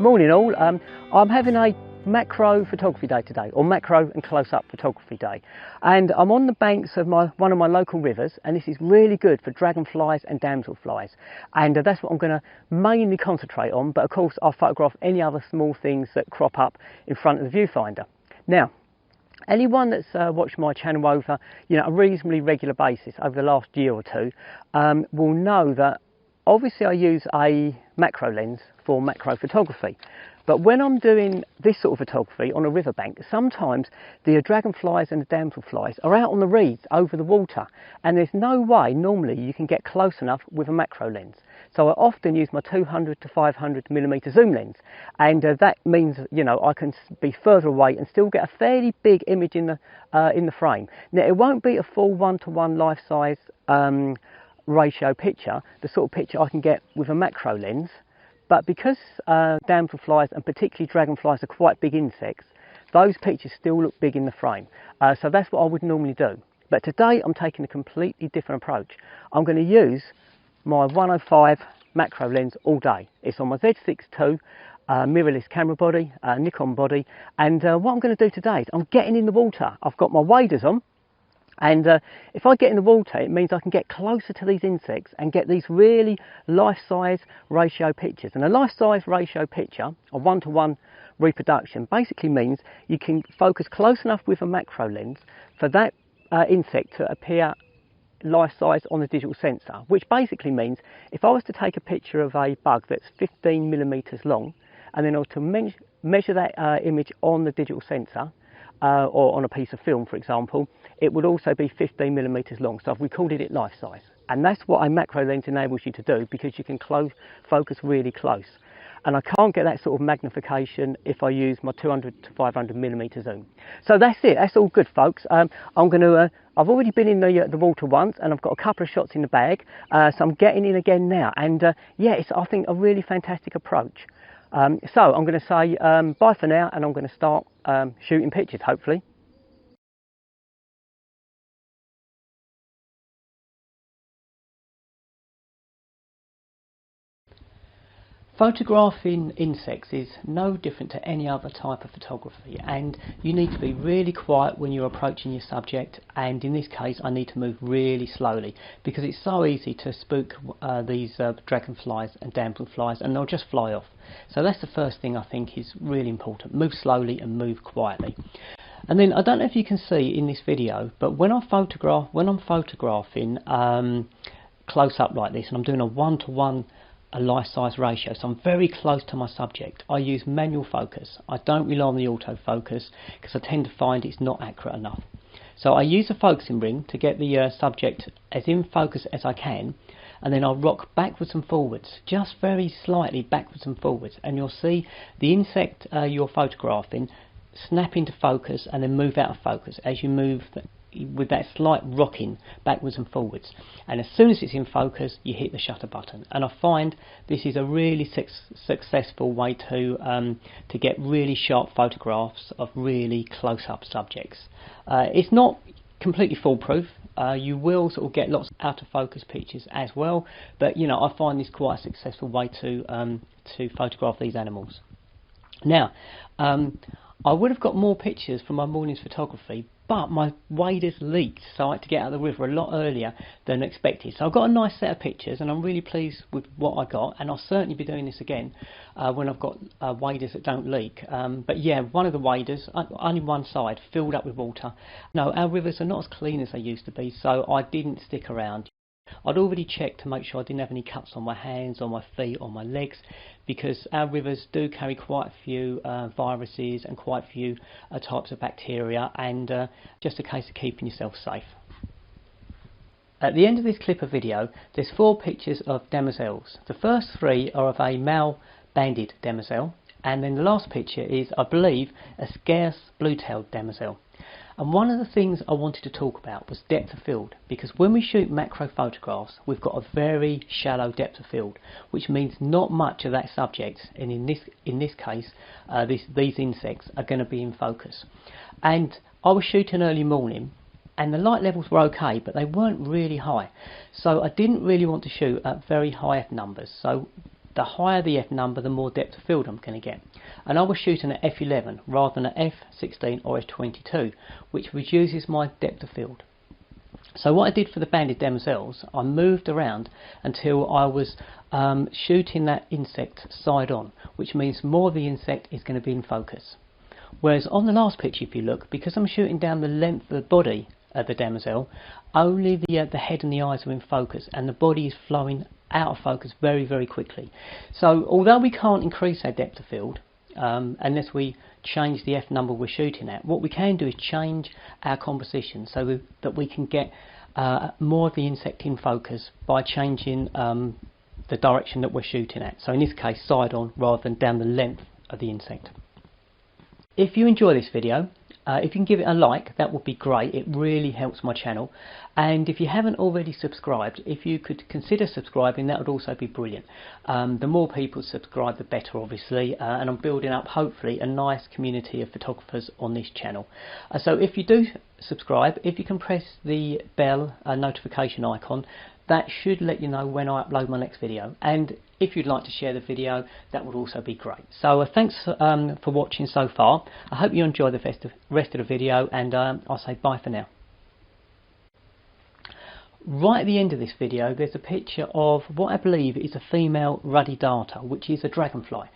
Morning all, I'm having a macro photography day today, or macro and close-up photography day, and I'm on the banks of one of my local rivers, and this is really good for dragonflies and damselflies, and that's what I'm going to mainly concentrate on, but of course I'll photograph any other small things that crop up in front of the viewfinder. Now, anyone that's watched my channel over a reasonably regular basis over the last year or two will know that obviously I use a macro lens for macro photography, but when I'm doing this sort of photography on a riverbank, sometimes the dragonflies and the damselflies are out on the reeds over the water, and there's no way normally you can get close enough with a macro lens. So I often use my 200 to 500 millimeter zoom lens, and that means I can be further away and still get a fairly big image in the frame. Now it won't be a full 1-to-1 life-size ratio picture, the sort of picture I can get with a macro lens, but because damselflies and particularly dragonflies are quite big insects, those pictures still look big in the frame. So that's what I would normally do. But today I'm taking a completely different approach. I'm going to use my 105 macro lens all day. It's on my Z6 II mirrorless camera body, Nikon body, and what I'm going to do today is I'm getting in the water. I've got my waders on, and if I get in the water, it means I can get closer to these insects and get these really life-size ratio pictures. And a life-size ratio picture, a 1-to-1 reproduction, basically means you can focus close enough with a macro lens for that insect to appear life-size on the digital sensor, which basically means if I was to take a picture of a bug that's 15 millimeters long, and then I was to measure that image on the digital sensor, or on a piece of film, for example, it would also be 15 millimeters long. So I've recorded it life size, and that's what a macro lens enables you to do, because you can focus really close. And I can't get that sort of magnification if I use my 200 to 500 millimeter zoom. So that's it. That's all good, folks. I've already been in the water once, and I've got a couple of shots in the bag. So I'm getting in again now, and yeah, it's, I think, a really fantastic approach. So I'm going to say bye for now, and I'm going to start shooting pictures, hopefully. Photographing insects is no different to any other type of photography, and you need to be really quiet when you're approaching your subject, and in this case I need to move really slowly because it's so easy to spook these dragonflies and damselflies, and they'll just fly off. So that's the first thing I think is really important. Move slowly and move quietly. And then I don't know if you can see in this video, but when I'm photographing close up like this, and I'm doing a 1-to-1 life-size ratio, so I'm very close to my subject, I use manual focus. I don't rely on the autofocus because I tend to find it's not accurate enough. So I use a focusing ring to get the subject as in focus as I can, and then I'll rock backwards and forwards, just very slightly backwards and forwards, and you'll see the insect you're photographing snap into focus and then move out of focus as you move with that slight rocking backwards and forwards, and as soon as it's in focus you hit the shutter button. And I find this is a really successful way to get really sharp photographs of really close-up subjects. It's not completely foolproof. You will sort of get lots of out of focus pictures as well, but I find this quite a successful way to photograph these animals. Now I would have got more pictures from my morning's photography, but my waders leaked, so I had to get out of the river a lot earlier than expected. So I've got a nice set of pictures, and I'm really pleased with what I got, and I'll certainly be doing this again when I've got waders that don't leak. But yeah, one of the waders, only one side, filled up with water. No, our rivers are not as clean as they used to be, so I didn't stick around. I'd already checked to make sure I didn't have any cuts on my hands, on my feet, on my legs, because our rivers do carry quite a few viruses and quite a few types of bacteria, and just a case of keeping yourself safe. At the end of this clip of video, there's 4 pictures of demoiselles. The first 3 are of a male banded demoiselle, and then the last picture is, I believe, a scarce blue-tailed demoiselle. And one of the things I wanted to talk about was depth of field, because when we shoot macro photographs we've got a very shallow depth of field, which means not much of that subject, and in this case these insects are going to be in focus. And I was shooting early morning, and the light levels were okay, but they weren't really high, so I didn't really want to shoot at very high F numbers. So the higher the F number, the more depth of field I'm going to get. And I was shooting at F11 rather than at F16 or F22, which reduces my depth of field. So what I did for the banded demoiselles, I moved around until I was shooting that insect side on, which means more of the insect is going to be in focus. Whereas on the last picture, if you look, because I'm shooting down the length of the body of the demoiselle, only the head and the eyes are in focus, and the body is flowing out of focus very, very quickly. So although we can't increase our depth of field unless we change the F number we're shooting at, what we can do is change our composition so that we can get more of the insect in focus by changing the direction that we're shooting at. So in this case, side on rather than down the length of the insect. If you enjoy this video, if you can give it a like, that would be great. It really helps my channel. And if you haven't already subscribed, if you could consider subscribing, that would also be brilliant. The more people subscribe, the better, obviously. And I'm building up, hopefully, a nice community of photographers on this channel. So if you do subscribe, if you can press the bell notification icon, that should let you know when I upload my next video. And if you'd like to share the video, that would also be great. So thanks for watching so far. I hope you enjoy the rest of the video, and I'll say bye for now. Right at the end of this video, there's a picture of what I believe is a female ruddy darter, which is a dragonfly.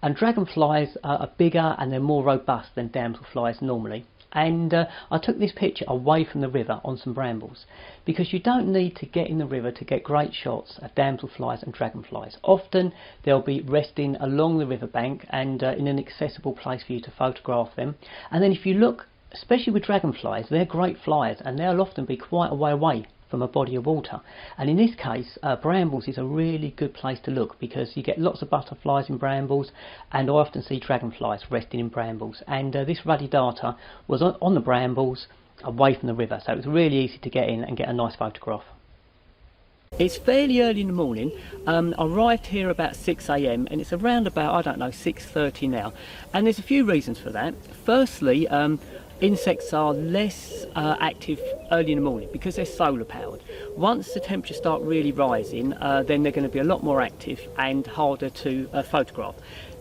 And dragonflies are bigger and they're more robust than damselflies normally. And I took this picture away from the river on some brambles, because you don't need to get in the river to get great shots of damselflies and dragonflies. Often they'll be resting along the riverbank and in an accessible place for you to photograph them. And then if you look, especially with dragonflies, they're great flyers and they'll often be quite a way away from a body of water. And in this case, brambles is a really good place to look, because you get lots of butterflies in brambles, and I often see dragonflies resting in brambles. And this ruddy darter was on the brambles away from the river, so it was really easy to get in and get a nice photograph. It's fairly early in the morning. I arrived here about 6 AM and it's around about, I don't know, 6:30 now. And there's a few reasons for that. Firstly, insects are less active early in the morning because they're solar powered. Once the temperatures start really rising, then they're going to be a lot more active and harder to photograph.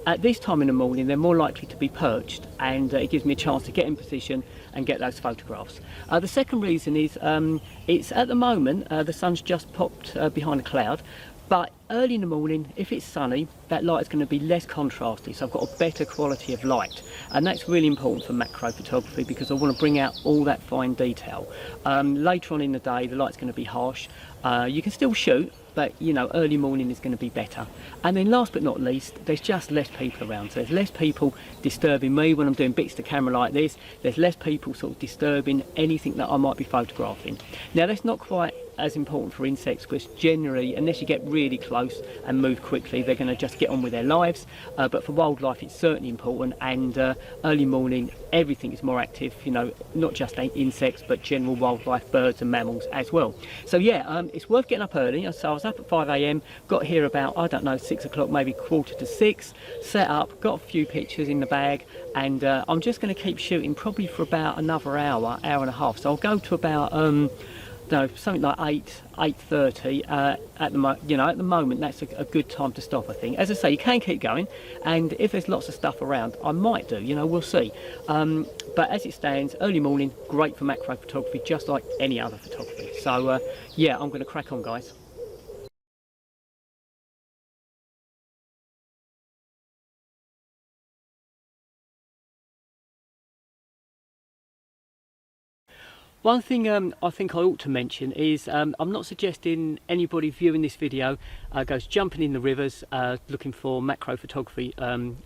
At this time in the morning, they're more likely to be perched, and it gives me a chance to get in position and get those photographs. The second reason is it's at the moment the sun's just popped behind a cloud, but early in the morning, if it's sunny, that light is going to be less contrasty, so I've got a better quality of light, and that's really important for macro photography because I want to bring out all that fine detail. Later on in the day, the light's going to be harsh. You can still shoot, but you know, early morning is going to be better. And then last but not least, there's just less people around, so there's less people disturbing me when I'm doing bits to camera like this. There's less people sort of disturbing anything that I might be photographing. Now that's not quite as important for insects, because generally, unless you get really close and move quickly, they're going to just get on with their lives. But for wildlife, it's certainly important, and early morning everything is more active, you know, not just insects but general wildlife, birds and mammals as well. So yeah, it's worth getting up early. So I was up at 5 AM, got here about, I don't know, 6 o'clock, maybe 5:45, set up, got a few pictures in the bag, and I'm just going to keep shooting probably for about another hour and a half. So I'll go to about no, something like 8:30 at the moment. That's a good time to stop, I think. As I say, you can keep going, and if there's lots of stuff around, I might do, you know, we'll see. But as it stands, early morning, great for macro photography, just like any other photography. So yeah, I'm going to crack on, guys. One thing I think I ought to mention is I'm not suggesting anybody viewing this video goes jumping in the rivers looking for macro photography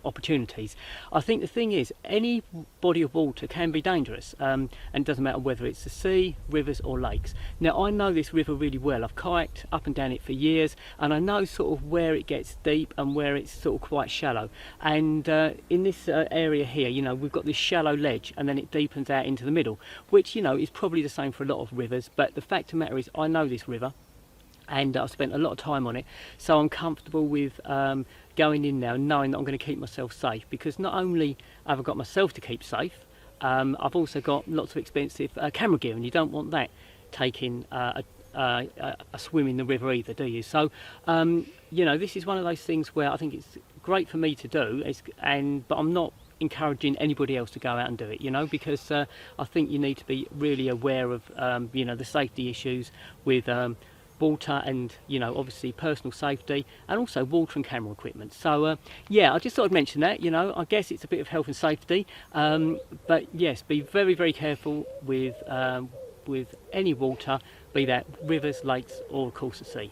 opportunities. I think the thing is, any body of water can be dangerous, and it doesn't matter whether it's the sea, rivers or lakes. Now I know this river really well. I've kayaked up and down it for years, and I know sort of where it gets deep and where it's sort of quite shallow. And in this area here, you know, we've got this shallow ledge and then it deepens out into the middle, which, you know, is probably the same for a lot of rivers. But the fact of the matter is, I know this river and I've spent a lot of time on it, so I'm comfortable with going in now knowing that I'm going to keep myself safe, because not only have I got myself to keep safe, I've also got lots of expensive camera gear, and you don't want that taking a a swim in the river either, do you? So you know, this is one of those things where I think it's great for me to do, but I'm not encouraging anybody else to go out and do it, you know, because I think you need to be really aware of you know, the safety issues with water and, you know, obviously personal safety, and also water and camera equipment. So yeah, I just thought I'd mention that. You know, I guess it's a bit of health and safety, but yes, be very, very careful with any water, be that rivers, lakes, or of course the sea.